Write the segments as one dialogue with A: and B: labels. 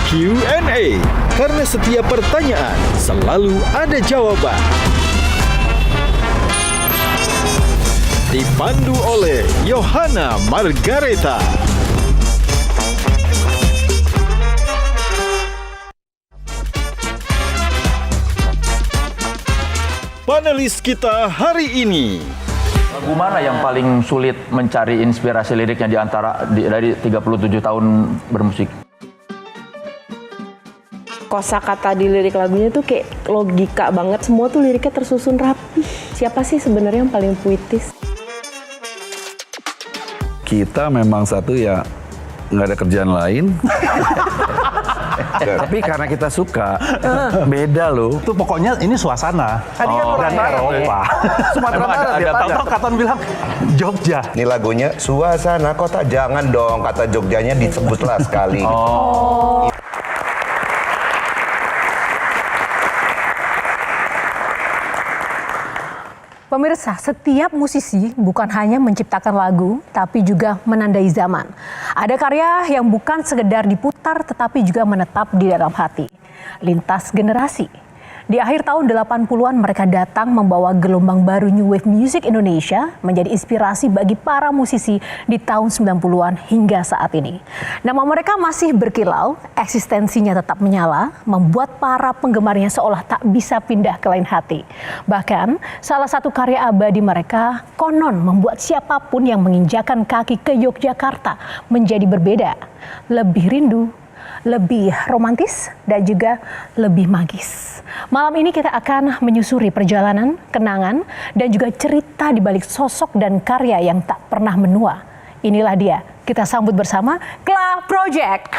A: Q&A, karena setiap pertanyaan selalu ada jawaban. Dipandu oleh Yohana Margareta. Panelis kita hari ini.
B: Lagu mana yang paling sulit mencari inspirasi liriknya dari 37 tahun bermusik?
C: Kosakata di lirik lagunya tuh kayak logika banget. Semua tuh liriknya tersusun rapi. Siapa sih sebenarnya yang paling puitis?
D: Kita memang satu ya nggak ada kerjaan lain. Tapi karena kita suka, beda loh.
E: Itu pokoknya ini suasana. Dan Eropa.
D: Sumatera Barat
B: ada
D: ya,
E: Tahu Katon bilang Jogja.
F: Ini lagunya suasana kota, jangan dong kata Jogjanya disebutlah sekali.
G: Pemirsa, setiap musisi bukan hanya menciptakan lagu, tapi juga menandai zaman. Ada karya yang bukan sekedar diputar, tetapi juga menetap di dalam hati. Lintas generasi. Di akhir tahun 80-an mereka datang membawa gelombang baru New Wave Music Indonesia menjadi inspirasi bagi para musisi di tahun 90-an hingga saat ini. Nama mereka masih berkilau, eksistensinya tetap menyala, membuat para penggemarnya seolah tak bisa pindah ke lain hati. Bahkan salah satu karya abadi mereka konon membuat siapapun yang menginjakan kaki ke Yogyakarta menjadi berbeda, lebih rindu, lebih romantis, dan juga lebih magis. Malam ini kita akan menyusuri perjalanan, kenangan, dan juga cerita di balik sosok dan karya yang tak pernah menua. Inilah dia, kita sambut bersama Kla Project.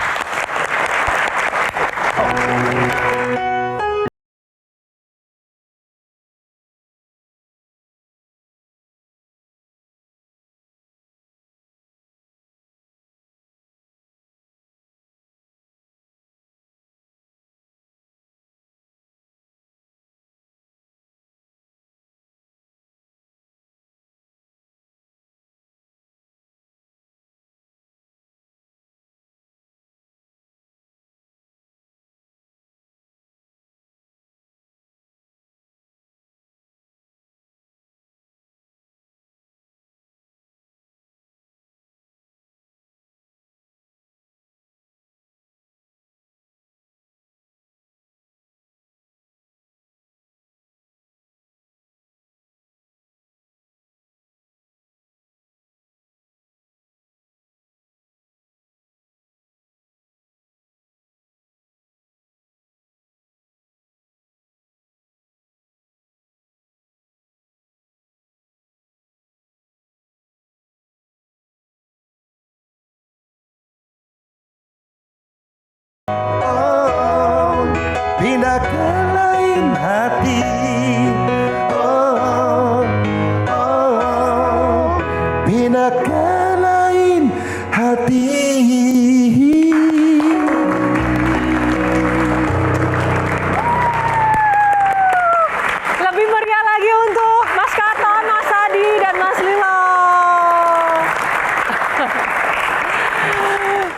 E: Pindah ke lain hati. Pindah ke lain hati.
G: Lebih meriah lagi untuk Mas Katon, Mas Adi, dan Mas Lilo.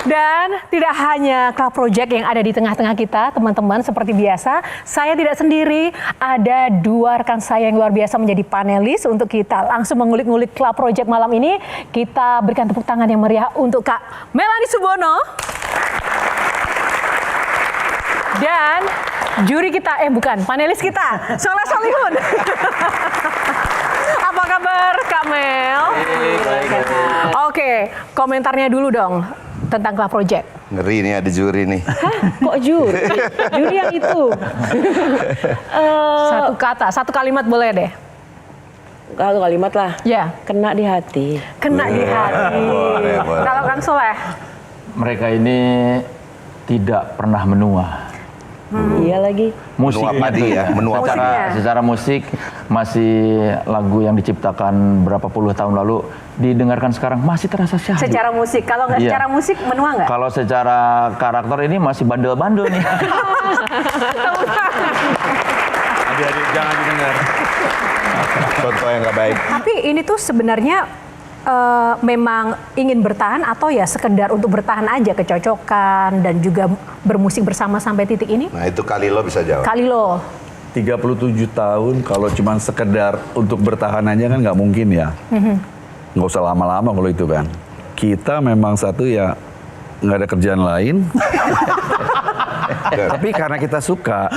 G: Dan tidak hanya Kla Project yang ada di tengah-tengah kita, teman-teman, seperti biasa, saya tidak sendiri, ada dua rekan saya yang luar biasa menjadi panelis untuk kita langsung mengulik-ngulik Kla Project malam ini. Kita berikan tepuk tangan yang meriah untuk Kak Melanie Subono. Dan juri kita, panelis kita, Soleh Solihun. Apa kabar Kak Mel? Oke, komentarnya dulu dong tentang Kla Project.
F: Ngeri nih ada juri nih.
C: Hah? Kok juri? Juri yang itu.
G: Satu kata, satu kalimat boleh deh.
C: Satu kalimat lah.
G: Ya,
C: Kena di hati.
G: kena di hati.
F: boleh.
G: Kalau Kang Soleh?
B: Mereka ini tidak pernah menua.
C: Iya lagi.
B: Musik
F: Menua padi ya, menua padi.
B: secara musik masih lagu yang diciptakan berapa puluh tahun lalu didengarkan sekarang masih terasa syahdu.
G: Secara musik, kalau nggak
B: Iya.
G: secara musik menua nggak?
B: Kalau secara karakter ini masih bandel-bandel nih.
F: Adik-adik jangan didengar. Contoh yang nggak baik.
G: Tapi ini tuh sebenarnya memang ingin bertahan atau ya sekedar untuk bertahan aja kecocokan dan juga bermusik bersama sampai titik ini?
F: Nah itu Kalilo bisa jawab.
G: Kalilo.
D: 37 tahun kalau cuma sekedar untuk bertahan aja kan nggak mungkin ya. Nggak usah lama-lama kalau itu kan. Kita memang satu ya nggak ada kerjaan lain. Tapi karena kita suka,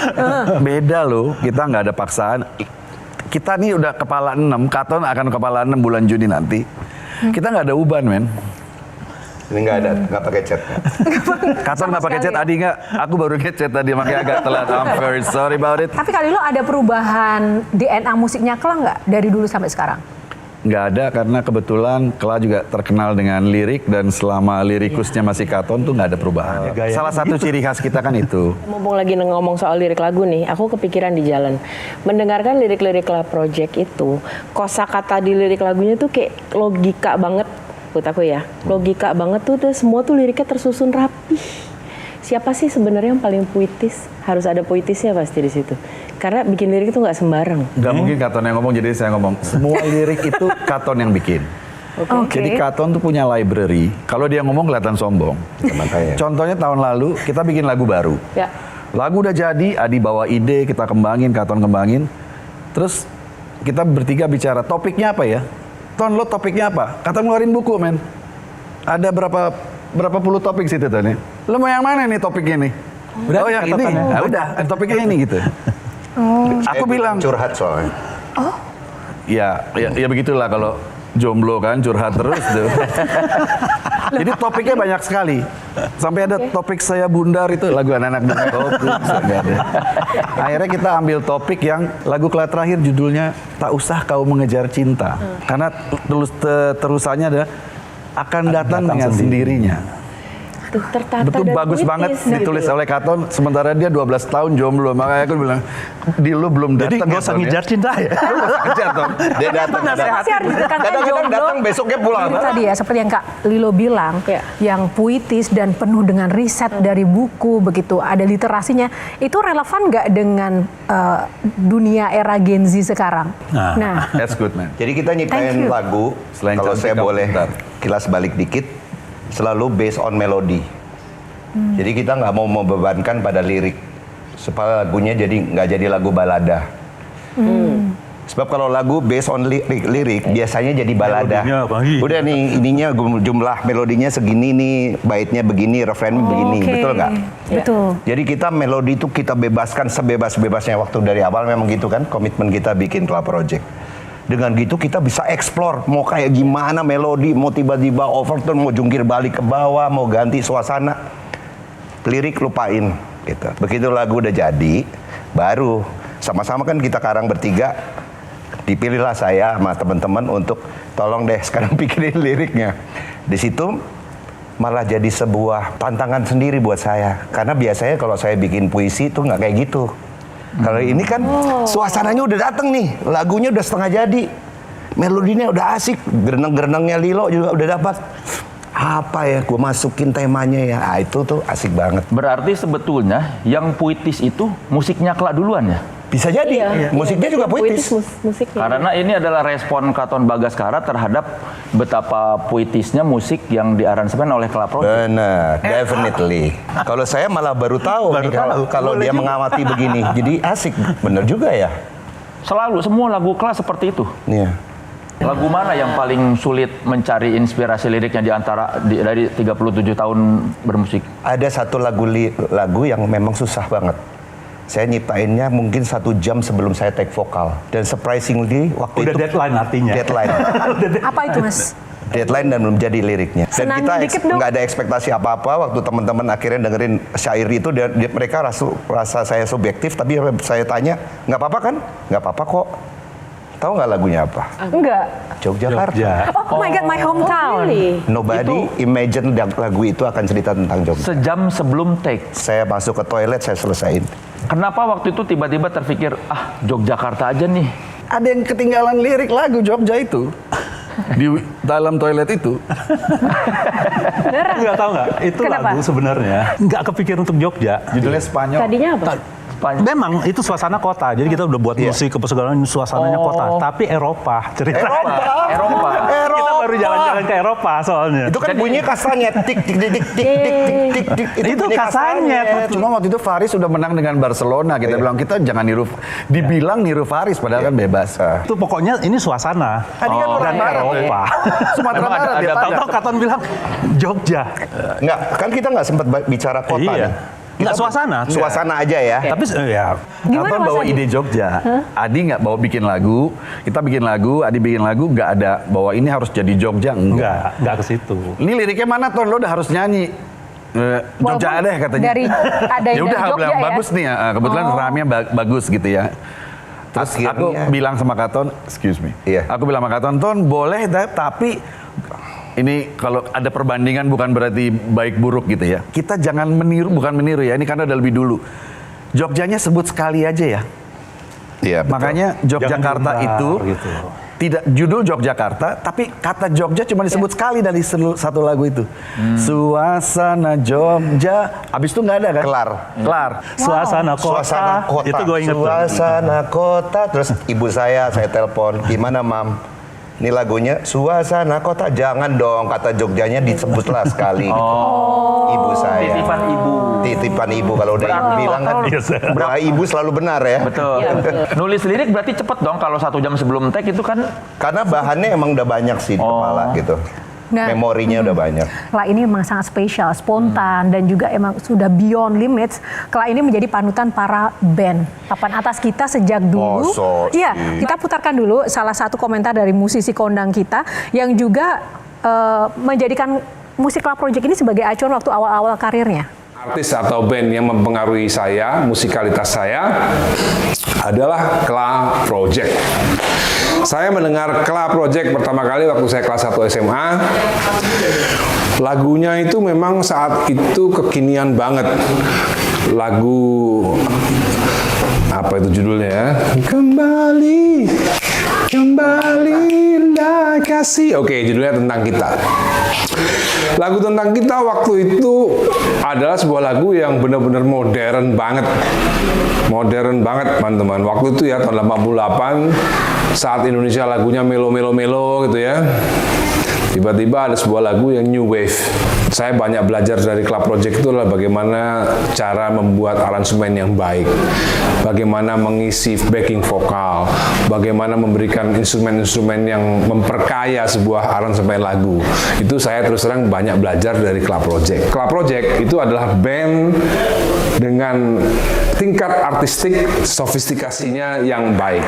D: beda loh. Kita nggak ada paksaan. Kita nih udah kepala 6, Katon akan kepala 6 bulan Juni nanti. Kita nggak ada uban, men.
F: Ini nggak ada, nggak pakai chat.
D: Katon nggak pakai chat, Adi nggak. Aku baru ngechat tadi, makanya agak telat. I'm very sorry about it.
G: Tapi Kalilo ada perubahan DNA musiknya Kela nggak dari dulu sampai sekarang?
D: Nggak ada, karena kebetulan Kela juga terkenal dengan lirik, dan selama lirikusnya masih Katon tuh nggak ada perubahan. Salah satu ciri khas kita kan itu.
C: Mumpung lagi ngomong soal lirik lagu nih, aku kepikiran di jalan. Mendengarkan lirik-lirik La Project itu, kosakata di lirik lagunya tuh kayak logika banget buat aku ya. Logika banget tuh semua tuh liriknya tersusun rapi. Siapa sih sebenarnya yang paling puitis? Harus ada puitisnya pasti di situ. Karena bikin lirik itu nggak sembarang.
D: Nggak mungkin Katon yang ngomong, jadi saya ngomong. Semua lirik itu Katon yang bikin.
G: Oke.
D: Jadi Katon tuh punya library. Kalau dia ngomong kelihatan sombong.
F: Makanya.
D: Contohnya tahun lalu kita bikin lagu baru.
C: Ya.
D: Lagu udah jadi, Adi bawa ide, kita kembangin, Katon kembangin. Terus kita bertiga bicara, topiknya apa ya? Ton, lo topiknya apa? Katon ngeluarin buku, men. Ada berapa puluh topik situ, Ton ya? Lo mau yang mana nih topiknya nih? Oh yang ini? Nah, udah, topiknya ini gitu. Aku bilang
F: curhat soalnya.
D: ya begitulah kalau jomblo kan, curhat terus tuh. Jadi topiknya banyak sekali. Sampai ada topik saya bundar, itu lagu anak-anak bundar. Nggak ada. Akhirnya kita ambil topik yang lagu Kela terakhir judulnya Tak Usah Kau Mengejar Cinta. Karena terusannya ada akan datang dengan sendirinya.
C: Tuh, tertata
D: Betul,
C: dan
D: bagus
C: puitis
D: banget
C: gitu.
D: ditulis oleh Katon, sementara dia 12 tahun jomblo. Makanya aku bilang, di lu belum datang.
E: Jadi nggak usah ngejar cinta ya.
D: Lu nggak usah ngejar, Ton.
F: Dia datang.
G: Kenapa sih harus ditekankan
F: Kadang-kadang
G: jomblo?
F: datang besoknya pulang.
G: Itu tadi ya, seperti yang Kak Lilo bilang,
C: Ya.
G: yang puitis dan penuh dengan riset dari buku, begitu ada literasinya. Itu relevan nggak dengan dunia era Gen Z sekarang? Nah,
D: That's good, man.
F: Jadi kita
G: Thank
F: nyiptain
G: you.
F: lagu,
D: Selain
F: kalau
D: cantik,
F: saya
D: kamu
F: boleh
D: pintar.
F: kilas balik dikit, selalu based on melodi. Jadi kita nggak mau membebankan pada lirik, supaya lagunya jadi nggak jadi lagu balada. Sebab kalau lagu based on lirik biasanya jadi balada.
E: Melodinya bagus.
F: Udah nih ininya jumlah melodinya segini nih, baitnya begini, refrainnya begini,
G: oke.
F: betul nggak?
G: Betul.
F: Jadi kita melodi itu kita bebaskan sebebas-bebasnya. Waktu dari awal memang gitu kan komitmen kita bikin Kela Project. Dengan gitu kita bisa explore mau kayak gimana melodi, mau tiba-tiba overtone, mau jungkir balik ke bawah, mau ganti suasana. Lirik lupain gitu. Begitu lagu udah jadi, baru sama-sama kan kita karang bertiga. Dipilihlah saya sama teman-teman untuk tolong deh sekarang pikirin liriknya. Di situ malah jadi sebuah tantangan sendiri buat saya. Karena biasanya kalau saya bikin puisi itu nggak kayak gitu. Kalau ini kan suasananya udah dateng nih, lagunya udah setengah jadi, melodinya udah asik, gerenang-gerenangnya Lilo juga udah dapat. Apa ya, gue masukin temanya ya, itu tuh asik banget.
B: Berarti sebetulnya yang puitis itu musiknya Kela duluan ya?
F: Bisa jadi, musiknya juga puitis.
C: Musiknya.
B: Karena ini adalah respon Katon Bagaskara terhadap betapa puitisnya musik yang diaransemen oleh Kela Project.
F: Benar, definitely. Kalau saya malah baru tahu nih kalau dia mengamati begini, jadi asik, bener juga ya.
B: Selalu semua lagu Kela seperti itu.
F: Iya.
B: Lagu mana yang paling sulit mencari inspirasi liriknya dari 37 tahun bermusik?
F: Ada satu lagu yang memang susah banget. Saya nyiptainnya mungkin 1 jam sebelum saya take vokal. Dan surprisingly waktu
E: Udah
F: itu
E: deadline artinya.
F: deadline.
G: apa itu Mas?
F: Deadline dan belum jadi liriknya. Dan
G: Senandung
F: kita
G: dikit dong.
F: nggak ada ekspektasi apa-apa waktu teman-teman akhirnya dengerin syair itu. Mereka rasa saya subjektif, tapi saya tanya, nggak apa-apa kan? Nggak apa-apa kok. Tahu nggak lagunya apa?
G: Enggak.
F: Jogjakarta.
G: Oh my God, my hometown.
C: Really?
F: Nobody imagine lagu itu akan cerita tentang Jogja.
B: Sejam sebelum take.
F: Saya masuk ke toilet, saya selesaiin.
B: Kenapa waktu itu tiba-tiba terpikir, Yogyakarta aja nih?
D: Ada yang ketinggalan lirik lagu Jogja itu. Di dalam toilet itu.
E: Nggak tahu nggak? Itu
G: Kenapa?
E: lagu sebenarnya nggak kepikir untuk Jogja.
D: Judulnya Spanyol.
C: Tadinya apa?
E: Memang itu suasana kota. Jadi kita udah buat musik ke segala suasananya kota. Tapi Eropa cerita.
B: Eropa.
E: Kita baru jalan-jalan ke Eropa soalnya.
F: Itu kan bunyinya kasanyet, tik tik tik tik tik tik tik tik.
E: Itu
F: bunyi
E: kasanyet.
D: Cuma waktu itu Faris sudah menang dengan Barcelona. Kita bilang kita jangan niru, dibilang niru Faris padahal kan bebas.
E: Itu pokoknya ini suasana.
D: Tadi kan orang
E: dan
D: Barat,
E: Eropa.
D: Sumatera
B: Emang
D: Barat dia
E: Tahu-tahu Katon bilang Jogja.
F: Enggak, kan kita nggak sempat bicara kota
E: Iya.
F: nih.
E: Nggak suasana.
F: Suasana aja ya.
E: Tapi ya
G: Gimana
D: Katon
G: Mas
D: bawa
G: Adi?
D: ide Jogja. Adi nggak bawa bikin lagu, kita bikin lagu, Adi bikin lagu, nggak ada bahwa ini harus jadi Jogja, enggak.
E: nggak ke situ.
D: Ini liriknya mana Ton? Lo udah harus nyanyi. Jogja
G: Walaupun
D: deh katanya.
G: dari- ada yang
D: Ya udah
G: dari Jogja
D: bilang
G: ya?
D: bagus nih ya. Kebetulan ramenya bagus gitu ya. Terus
F: Akhirnya-
D: aku bilang sama Katon, excuse me.
F: Iya.
D: Aku bilang sama Katon, Ton boleh tapi ini kalau ada perbandingan bukan berarti baik buruk gitu ya. Kita jangan meniru, bukan meniru ya. Ini karena udah lebih dulu. Jogjanya sebut sekali aja ya.
F: Iya, betul.
D: Makanya Yogyakarta
E: Jangan
D: itu
E: diumbar, gitu.
D: tidak judul Yogyakarta, tapi kata Jogja cuma disebut sekali dari satu lagu itu. Suasana Jogja, abis itu nggak ada kan?
F: Kelar.
E: Suasana kota.
F: Suasana kota.
E: Itu gue inget tuh.
F: Suasana kota. Terus ibu saya telepon, gimana Mam? Ini lagunya Suasana Kota. Jangan dong, kata Jogjanya disebutlah sekali. Ibu saya.
B: Titipan ibu.
F: Titipan ibu. Kalau udah ibu bilang kan, doa ibu selalu benar ya.
B: Betul.
C: Iya, betul.
B: Nulis lirik berarti cepet dong kalau 1 jam sebelum tag itu kan.
F: Karena bahannya emang udah banyak sih di kepala gitu.
G: Nah,
F: Memorinya udah banyak.
G: Kelak ini memang sangat spesial, spontan, dan juga emang sudah beyond limits. Kelak ini menjadi panutan para band papan atas kita sejak dulu.
F: Masa sih?
G: Iya, kita putarkan dulu salah satu komentar dari musisi kondang kita yang juga menjadikan musik Club Project ini sebagai acuan waktu awal-awal karirnya.
H: Artis atau band yang mempengaruhi saya, musikalitas saya adalah Club Project. Saya mendengar Club Project pertama kali waktu saya kelas 1 SMA. Lagunya itu memang saat itu kekinian banget. Lagu apa itu judulnya ya? Kembali indah kasih. Oke, judulnya tentang kita. Lagu tentang kita waktu itu adalah sebuah lagu yang benar-benar modern banget. Modern banget, teman-teman. Waktu itu ya, tahun 88, saat Indonesia lagunya melo-melo-melo gitu ya. Tiba-tiba ada sebuah lagu yang new wave. Saya banyak belajar dari Club Project itu adalah bagaimana cara membuat aransemen yang baik, bagaimana mengisi backing vokal, bagaimana memberikan instrumen-instrumen yang memperkaya sebuah aransemen lagu. Itu saya terus terang banyak belajar dari Club Project. Club Project itu adalah band dengan tingkat artistik sofistikasinya yang baik.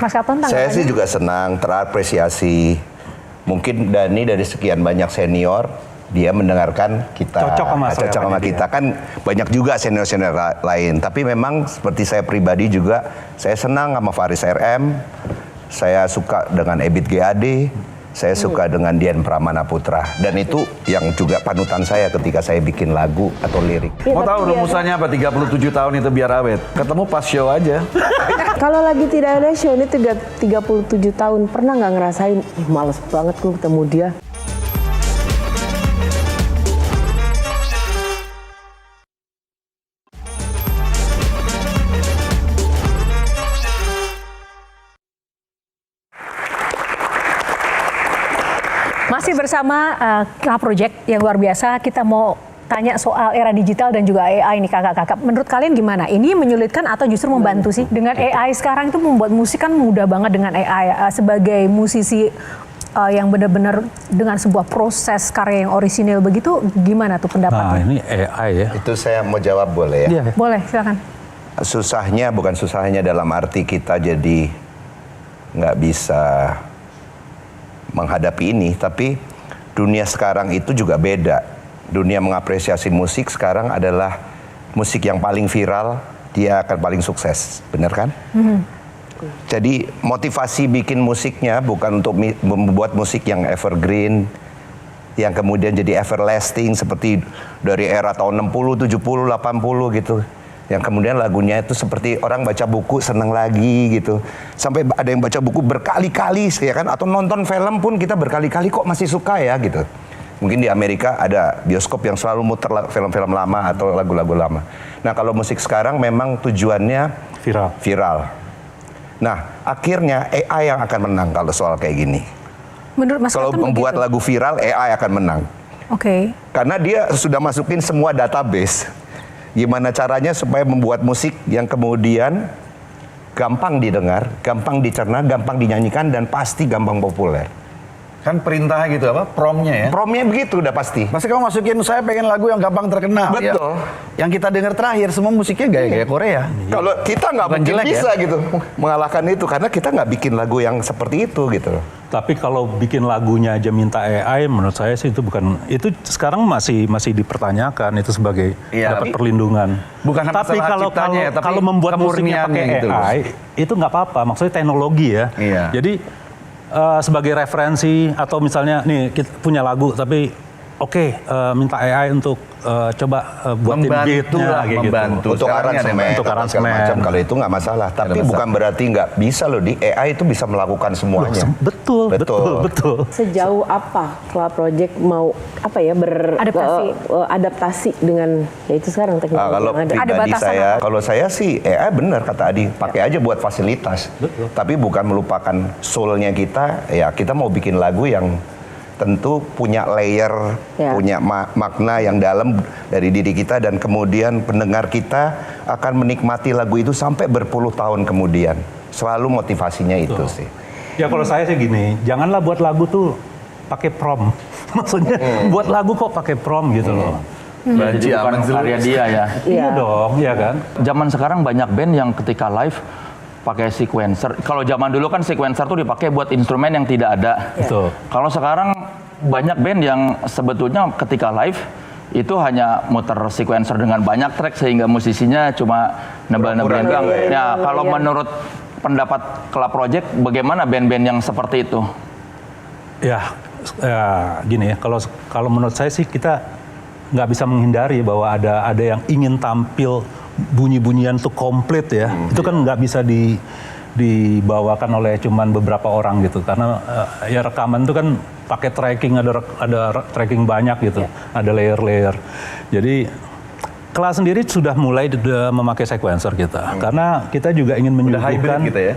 G: Mas Katon,
F: Saya
G: tanggapannya?
F: sih juga senang, terapresiasi. Mungkin Dani dari sekian banyak senior, dia mendengarkan kita.
E: Cocok sama saya,
F: Cocok sama
E: Pak
F: kita. Kan banyak juga senior-senior lain. Tapi memang seperti saya pribadi juga, saya senang sama Faris RM. Saya suka dengan Ebit GAD. Saya suka dengan Dian Pramana Putra. Dan itu yang juga panutan saya ketika saya bikin lagu atau lirik.
C: Iya,
D: Mau
C: tapi
D: tahu
C: biasa.
D: rumusannya apa? 37 tahun itu biar awet. Ketemu pas show aja.
C: Kalau lagi tidak ada show ini 37 tahun, pernah nggak ngerasain, males banget gue ketemu dia.
G: Masih bersama Club Project yang luar biasa, kita mau tanya soal era digital dan juga AI nih kakak-kakak. Menurut kalian gimana? Ini menyulitkan atau justru membantu sih? Dengan AI sekarang itu membuat musik kan mudah banget dengan AI. Sebagai musisi yang benar-benar dengan sebuah proses karya yang orisinil begitu, gimana tuh
E: Nah,
G: pendapatnya?
E: ini AI ya.
F: Itu saya mau jawab boleh ya?
E: Iya.
G: Boleh, silakan.
F: Susahnya bukan susahnya dalam arti kita jadi nggak bisa menghadapi ini, tapi dunia sekarang itu juga beda. Dunia mengapresiasi musik sekarang adalah musik yang paling viral, dia akan paling sukses, benar kan? Jadi motivasi bikin musiknya bukan untuk membuat musik yang evergreen, yang kemudian jadi everlasting seperti dari era tahun 60, 70, 80 gitu. Yang kemudian lagunya itu seperti orang baca buku seneng lagi gitu. Sampai ada yang baca buku berkali-kali ya kan, atau nonton film pun kita berkali-kali kok masih suka ya gitu. Mungkin di Amerika ada bioskop yang selalu muter film-film lama atau lagu-lagu lama. Nah, kalau musik sekarang memang tujuannya
E: Viral.
F: viral. Nah, akhirnya AI yang akan menang kalau soal kayak gini.
G: Menurut Mas
F: Kalau
G: Katon
F: membuat
G: begitu?
F: lagu viral, AI akan menang.
G: Oke.
F: Karena dia sudah masukin semua database. Gimana caranya supaya membuat musik yang kemudian gampang didengar, gampang dicerna, gampang dinyanyikan, dan pasti gampang populer.
D: Kan perintahnya gitu apa? Promnya ya.
F: Promnya begitu udah pasti.
D: Pasti kamu masukin saya pengen lagu yang gampang terkenal.
F: Betul.
D: Ya. Yang kita dengar terakhir semua musiknya gaya-gaya Korea.
F: Kalau kita nggak
D: Bukan
F: mungkin
D: jelek
F: bisa gitu mengalahkan itu karena kita nggak bikin lagu yang seperti itu gitu.
E: Tapi kalau bikin lagunya aja minta AI, menurut saya sih itu bukan, itu sekarang masih dipertanyakan itu sebagai
D: Iya.
E: dapat perlindungan.
D: Bukan
E: Tapi
D: masalah
E: kalau
D: ciptanya ya, tapi
E: kalau membuat musiknya pakai
D: kemurniannya gitu loh.
E: AI itu nggak apa-apa, maksudnya teknologi ya.
D: Iya.
E: Jadi sebagai referensi atau misalnya nih kita punya lagu tapi minta AI untuk coba buatin beatnya
D: lah,
E: kayak
D: membantu.
E: gitu.
F: Untuk
D: Sekarang ada
F: aransemen,
E: untuk
F: segala
E: aransemen.
F: macam. Kalau itu nggak masalah. Tapi
D: masalah.
F: bukan berarti nggak bisa loh di AI itu bisa melakukan semuanya.
E: Betul.
C: Sejauh apa Club Project mau adaptasi dengan ya itu sekarang teknologi
F: Kalau
C: yang ada.
F: pribadi
G: batasan
F: saya,
G: apa?
F: kalau saya sih AI benar kata Adi, pakai aja buat fasilitas. Tapi bukan melupakan soul-nya kita. Ya kita mau bikin lagu yang tentu punya layer,
C: Ya.
F: punya makna yang dalam dari diri kita dan kemudian pendengar kita akan menikmati lagu itu sampai berpuluh tahun kemudian. Selalu motivasinya itu sih.
E: Ya kalau saya sih gini, janganlah buat lagu tuh pakai prom. Maksudnya buat lagu kok pakai prom gitu loh.
B: Jadi bukan karya dia ya.
E: Iya dong, iya kan?
B: Zaman sekarang banyak band yang ketika live pakai sequencer. Kalau zaman dulu kan sequencer tuh dipakai buat instrumen yang tidak ada.
E: Betul.
B: Kalau sekarang banyak band yang sebetulnya ketika live itu hanya muter sequencer dengan banyak track sehingga musisinya cuma nebel-nebelin doang. Ya, kalau menurut pendapat Club Project bagaimana band-band yang seperti itu?
E: Ya gini ya, kalau menurut saya sih kita nggak bisa menghindari bahwa ada yang ingin tampil bunyi-bunyian tuh komplit ya. Itu kan nggak bisa dibawakan oleh cuman beberapa orang gitu karena ya rekaman itu kan pakai tracking, ada tracking banyak gitu, ada layer-layer. Jadi kelas sendiri sudah mulai memakai sequencer kita karena kita juga ingin menyuguhkan
D: hybrid gitu ya?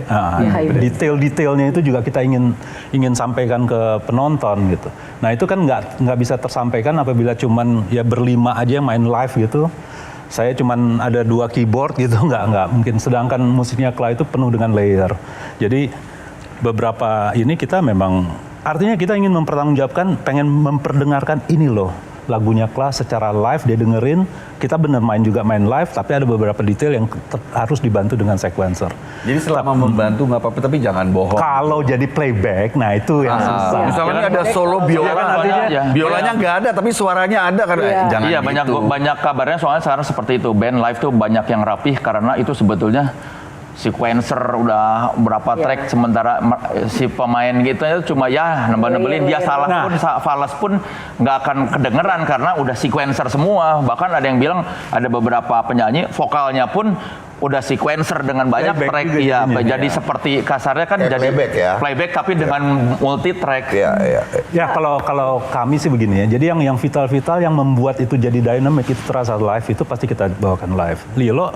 E: detail-detailnya itu juga kita ingin sampaikan ke penonton gitu. Nah itu kan nggak bisa tersampaikan apabila cuman ya berlima aja yang main live gitu. Saya cuman ada 2 keyboard gitu, nggak mungkin. Sedangkan musiknya Kla itu penuh dengan layer. Jadi beberapa ini kita memang, artinya kita ingin mempertanggungjawabkan, pengen memperdengarkan ini loh. Lagunya Kla secara live dia dengerin, kita bener main live, tapi ada beberapa detail yang harus dibantu dengan sequencer.
D: Jadi selama membantu nggak apa-apa, tapi jangan bohong.
E: Kalau jadi playback, nah itu yang susah.
D: Misalnya ada solo biola,
B: kan artinya
D: biolanya nggak ada, tapi suaranya ada kan? Jangan
B: Iya,
D: gitu.
B: banyak kabarnya soalnya sekarang seperti itu. Band live tuh banyak yang rapih karena itu sebetulnya sequencer udah berapa track sementara si pemain gitu itu cuma ya nebel-nebelin dia salah pun falas pun nggak akan kedengeran karena udah sequencer semua. Bahkan ada yang bilang ada beberapa penyanyi vokalnya pun udah sequencer dengan banyak
E: Playback
B: track
E: juga
B: ya
E: jadinya.
B: jadi seperti kasarnya kan
F: Kayak
B: jadi
F: playback ya.
B: playback tapi dengan multi track.
F: Iya.
E: Ya kalau kami sih begini ya. Jadi yang vital-vital yang membuat itu jadi dynamic itu terasa live itu pasti kita bawakan live. Lilo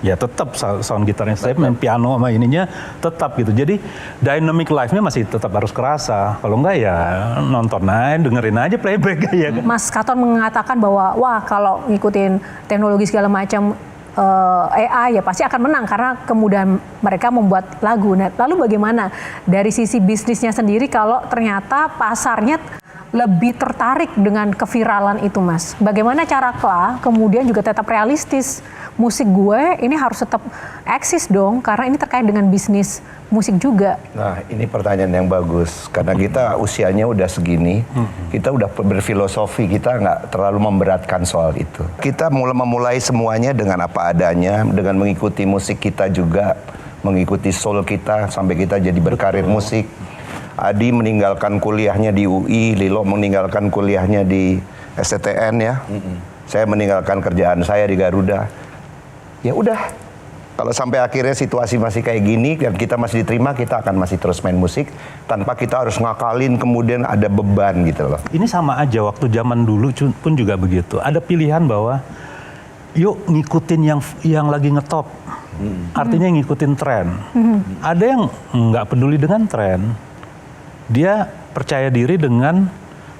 E: ya tetap sound gitarnya saya main piano sama ininya tetap gitu. Jadi dynamic live-nya masih tetap harus kerasa. Kalau enggak ya nonton aja, dengerin aja playback ya.
G: Mas Katon mengatakan bahwa wah kalau ngikutin teknologi segala macam AI ya pasti akan menang karena kemudahan mereka membuat lagu. Nah, lalu bagaimana dari sisi bisnisnya sendiri kalau ternyata pasarnya lebih tertarik dengan keviralan itu, Mas? Bagaimana cara Kla kemudian juga tetap realistis? Musik gue ini harus tetap eksis dong karena ini terkait dengan bisnis musik juga.
F: Nah, ini pertanyaan yang bagus karena kita usianya udah segini, kita udah berfilosofi, kita nggak terlalu memberatkan soal itu. Kita memulai semuanya dengan apa adanya, dengan mengikuti musik kita juga, mengikuti soul kita sampai kita jadi berkarir musik. Adi meninggalkan kuliahnya di UI, Lilo meninggalkan kuliahnya di STTN ya. Saya meninggalkan kerjaan saya di Garuda. Ya udah, kalau sampai akhirnya situasi masih kayak gini dan kita masih diterima, kita akan masih terus main musik tanpa kita harus ngakalin kemudian ada beban gitu loh.
E: Ini sama aja waktu zaman dulu pun juga begitu. Ada pilihan bahwa yuk ngikutin yang lagi ngetop. artinya ngikutin tren. Ada yang nggak peduli dengan tren, dia percaya diri dengan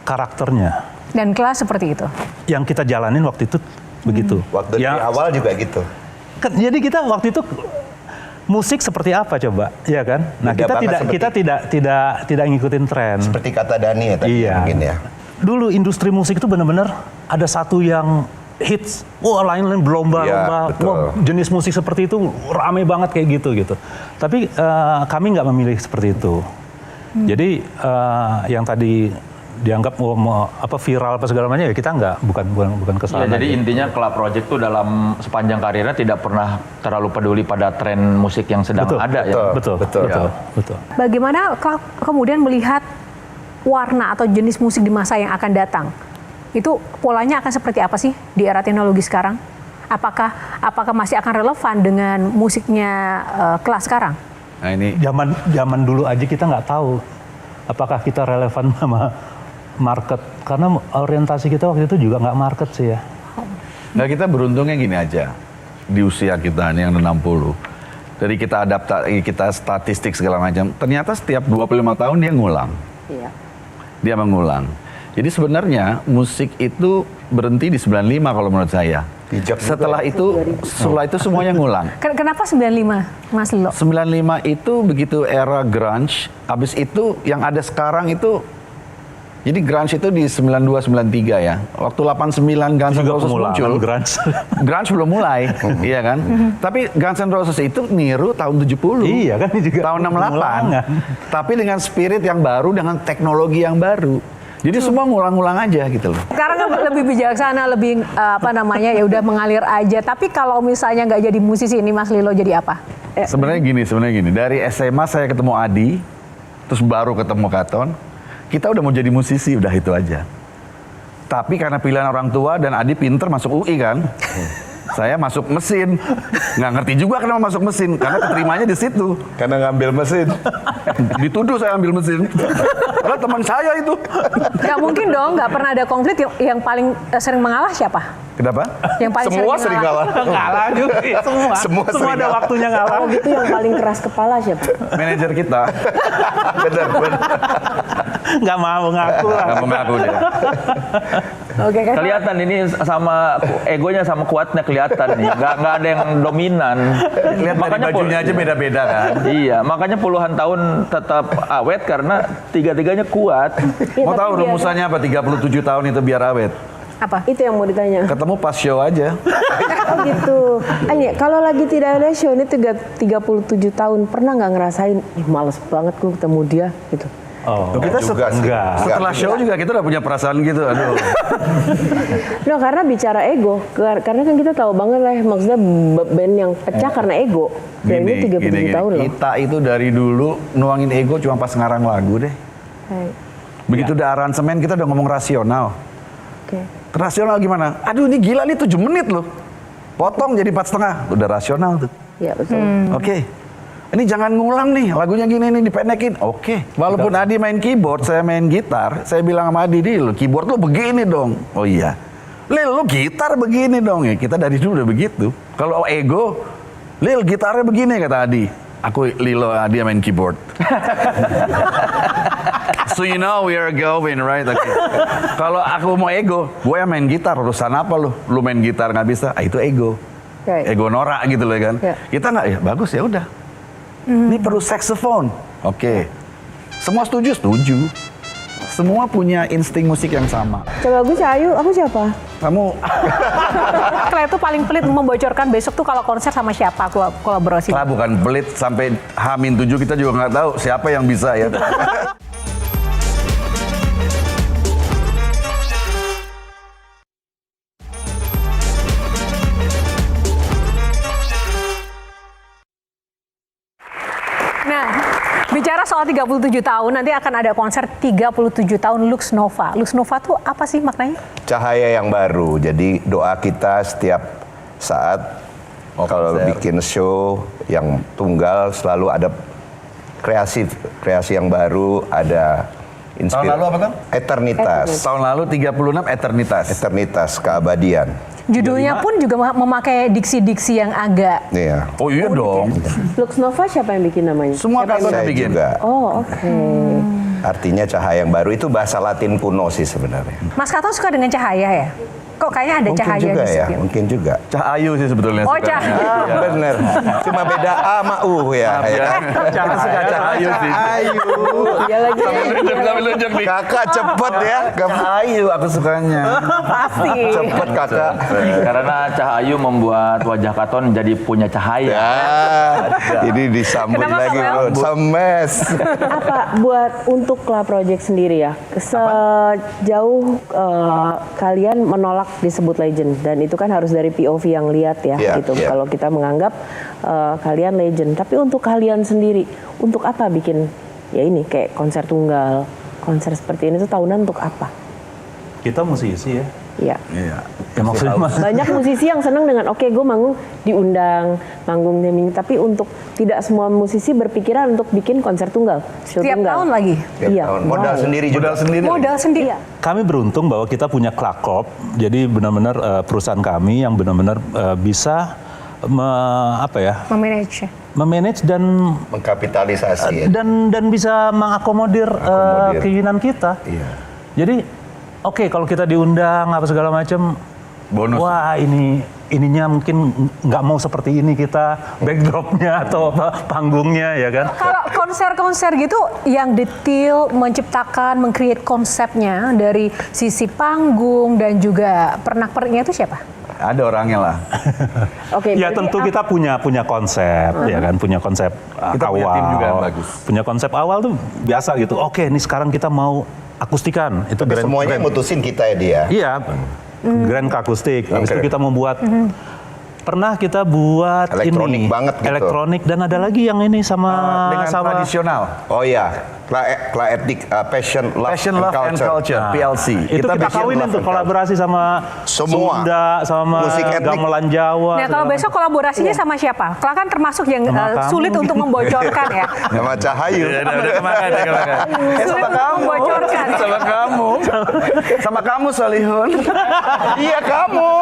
E: karakternya.
G: Dan kelas seperti itu.
E: Yang kita jalanin waktu itu begitu.
F: Waktu dari awal juga gitu.
E: Jadi kita waktu itu musik seperti apa coba, ya kan? Nah,
F: Beda
E: kita tidak ngikutin tren.
F: Seperti kata Dani ya tadi mungkin ya.
E: Dulu industri musik itu benar-benar ada satu yang hits, lain-lain berlomba-lomba,
F: betul.
E: jenis musik seperti itu rame banget kayak gitu. Tapi kami nggak memilih seperti itu. Jadi yang tadi dianggap viral apa segala macam ya kita bukan
B: Ya,
E: kesalahan.
B: jadi intinya Club Project tuh dalam sepanjang karirnya tidak pernah terlalu peduli pada tren musik yang sedang ada ya.
E: Betul.
G: Bagaimana kemudian melihat warna atau jenis musik di masa yang akan datang? Itu polanya akan seperti apa sih di era teknologi sekarang? Apakah masih akan relevan dengan musiknya kelas sekarang?
D: Nah ini
E: Zaman dulu aja kita nggak tahu apakah kita relevan sama market, karena orientasi kita waktu itu juga nggak market sih ya.
D: Nah kita beruntungnya gini aja, di usia kita nih yang 60, dari kita adaptasi, kita statistik segala macam, ternyata setiap 25 tahun dia ngulang.
C: Iya.
D: Dia mengulang. Jadi sebenarnya musik itu berhenti di 95 kalau menurut saya. Setelah itu semuanya ngulang.
G: Kenapa 95, Mas Lilo?
D: 95 itu begitu era grunge, habis itu yang ada sekarang itu, jadi grunge itu di 92-93 ya. Waktu 89 Guns N' Roses muncul, grunge belum mulai, iya kan? Tapi Guns N' Roses itu niru tahun 70,
E: Iya kan, ini juga
D: tahun 68.
E: pengulangan.
D: Tapi dengan spirit yang baru, dengan teknologi yang baru. Jadi semua ngulang-ngulang aja gitu loh.
G: Sekarang kan lebih bijaksana, lebih ya udah mengalir aja. Tapi kalau misalnya nggak jadi musisi ini, Mas Lilo jadi apa?
D: Sebenarnya gini. Dari SMA saya ketemu Adi, terus baru ketemu Katon. Kita udah mau jadi musisi, udah itu aja. Tapi karena pilihan orang tua dan Adi pinter masuk UI kan, saya masuk mesin. Nggak ngerti juga kenapa masuk mesin, karena keterimanya di situ.
F: Karena ngambil mesin.
D: Dituduh saya ambil mesin. Karena teman saya itu.
G: Nggak mungkin dong, nggak pernah ada konflik yang paling sering mengalah siapa?
D: Kenapa?
G: Yang paling
F: Semua sering kalah.
E: Ngalah juga.
F: Semua sering
E: ada
F: kalah.
E: waktunya ngalah.
C: Kalau gitu yang paling keras kepala siapa?
D: Manajer kita. Bener.
E: Nggak mau ngaku lah.
D: Nggak mau ngaku dia.
G: Oke kan?
B: Kelihatan ini sama egonya sama kuatnya kelihatan nih. Nggak ada yang dominan.
D: Lihat dari bajunya aja beda-beda kan.
B: Iya, makanya puluhan tahun tetap awet karena tiga-tiganya kuat.
D: Mau tahu rumusannya apa 37 tahun itu biar awet?
G: Apa?
C: Itu yang mau ditanya.
D: Ketemu pas show aja.
C: Oh gitu. Anya, kalau lagi tidak ada show ini 37 tahun, pernah nggak ngerasain, males banget gue ketemu dia gitu?
E: Oh,
D: Kita
F: juga sih.
E: enggak.
D: Setelah show juga kita udah punya perasaan gitu. Aduh.
C: No, karena bicara ego, karena kan kita tahu banget lah, maksudnya band yang pecah karena ego. Dan ini 37 tahun loh.
D: Kita itu dari dulu nuangin ego cuma pas ngarang lagu deh.
C: Baik.
D: Begitu udah aransemen kita udah ngomong rasional.
C: Oke.
D: Rasional gimana? Aduh ini gila nih 7 menit loh. Potong jadi 4,5. Udah rasional tuh.
C: Ya betul.
D: Oke. Ini jangan ngulang nih, lagunya gini nih dipendekin. Oke. Walaupun Adi main keyboard, saya main gitar, saya bilang sama Adi, "Lo keyboard lo begini dong." Oh iya. Lil, lo gitar begini dong ya. Kita dari dulu udah begitu. Kalau ego, Lil gitarnya begini kata Adi. Aku Lilo, Adi main keyboard. So you know we are going right. Okay. Kalau aku mau ego, gue yang main gitar, urusan apa lu? Lu main gitar nggak bisa, itu ego.
C: Right.
D: Ego norak gitu loh kan.
C: Yeah.
D: Kita nggak, ya bagus ya udah. Ini perlu saxophone. Oke. Semua setuju? Setuju. Semua punya insting musik yang sama.
C: Coba gue Cahayu, aku siapa?
D: Kamu
G: Kalian tuh paling pelit membocorkan besok tuh kalau konser sama siapa kolaborasi?
D: lah bukan pelit sampai H-7 kita juga nggak tahu siapa yang bisa ya.
G: Nah, bicara soal 37 tahun, nanti akan ada konser 37 tahun Lux Nova. Lux Nova tuh apa sih maknanya?
F: Cahaya yang baru. Jadi doa kita setiap saat kalau bikin show yang tunggal selalu ada kreasi yang baru, ada
D: Tahun lalu apa kan?
F: Eternitas.
D: Tahun lalu 36 Eternitas.
F: Eternitas, keabadian.
G: Judulnya pun juga memakai diksi-diksi yang agak
F: Iya.
D: Oh iya dong.
C: Lux Nova siapa yang bikin namanya?
D: Semua
C: Siapa yang
D: kan
F: Saya
D: bikin.
F: juga.
C: Oh, oke.
F: Artinya cahaya yang baru itu bahasa Latin kuno sih sebenarnya.
G: Mas Kato suka dengan cahaya ya? Kok kayaknya ada
F: Mungkin
G: cahaya
F: juga
G: di
F: ya,
G: situ?
F: mungkin juga.
D: Cahayu sih sebetulnya.
G: Oh,
D: sukanya.
G: cahaya.
F: Bener. Cuma beda A sama U ya.
D: Kita suka Cahayu sih.
F: Ayu.
C: Dia lagi.
D: Sambil nunjuk nih.
F: Kakak cepet ya.
D: Cahayu aku sukanya.
G: Pasti.
F: Cepet kakak.
B: Karena Cahayu membuat wajah Katon jadi punya cahaya.
F: Ya, ini disambut
G: Kenapa,
F: lagi bro.
G: Samuel?
F: Semes.
C: Apa buat untuk Club Project sendiri ya? Sejauh kalian menolak disebut legend dan itu kan harus dari POV yang lihat ya,
F: Iya,
C: gitu.
F: iya.
C: Kalau kita menganggap kalian legend, tapi untuk kalian sendiri, untuk apa bikin ya ini kayak konser tunggal, konser seperti ini tuh tahunan untuk apa?
E: Kita musisi ya.
C: Ya.
D: Iya.
E: Ya maksudnya
C: Banyak musisi yang senang dengan oke gue manggung diundang, manggung naming, tapi untuk tidak semua musisi berpikiran untuk bikin konser tunggal. show
G: Setiap
C: tunggal.
G: tahun lagi.
F: Tiap
C: Iya.
F: tahun. Modal
C: Wow.
F: sendiri juga.
D: Modal sendiri.
G: Modal sendiri.
E: kami beruntung bahwa kita punya Clark Corp. Jadi benar-benar perusahaan kami yang benar-benar bisa
G: Memanage.
E: memanage dan
F: Mengkapitalisasi ya.
E: dan bisa mengakomodir
F: Akomodir.
E: keinginan kita.
F: Iya.
E: Jadi oke kalau kita diundang apa segala macam,
D: Bonus.
E: wah ininya mungkin nggak mau seperti ini kita backdropnya atau apa panggungnya ya kan.
G: Kalau konser-konser gitu yang detail menciptakan, mengcreate konsepnya dari sisi panggung dan juga pernak-perniknya itu siapa?
D: Ada orangnya lah.
C: Oke.
E: Ya
C: berarti
E: tentu kita punya konsep ya kan, punya konsep
D: Kita
E: awal.
D: punya tim juga yang bagus.
E: Punya konsep awal tuh biasa gitu. Oke, ini sekarang kita mau akustikan. Itu
F: Tapi semuanya yang mutusin kita ya dia.
E: Iya. Grand akustik. Habis itu
F: Oke.
E: kita membuat pernah kita buat
F: Elektronik
E: ini
F: banget gitu.
E: elektronik dan ada lagi yang ini sama
D: Dengan tradisional.
F: Oh iya, Klaetik Passion Love
D: Passion Love and Culture,
E: Nah,
D: PLC.
E: itu kita
F: bikin
E: kawinin
F: Love
E: tuh
F: and
E: kolaborasi sama
F: Semua.
E: Sunda, sama
F: Musik etnik.
E: gamelan Jawa.
G: Nah kalau
E: segala
G: besok kolaborasinya sama siapa? Kalau kan termasuk yang
E: Sama kamu.
G: sulit untuk membocorkan ya.
F: Sama Cahayu.
G: Sulit untuk membocorkan.
D: Sama kamu. Sama kamu Solihun.
F: Iya kamu.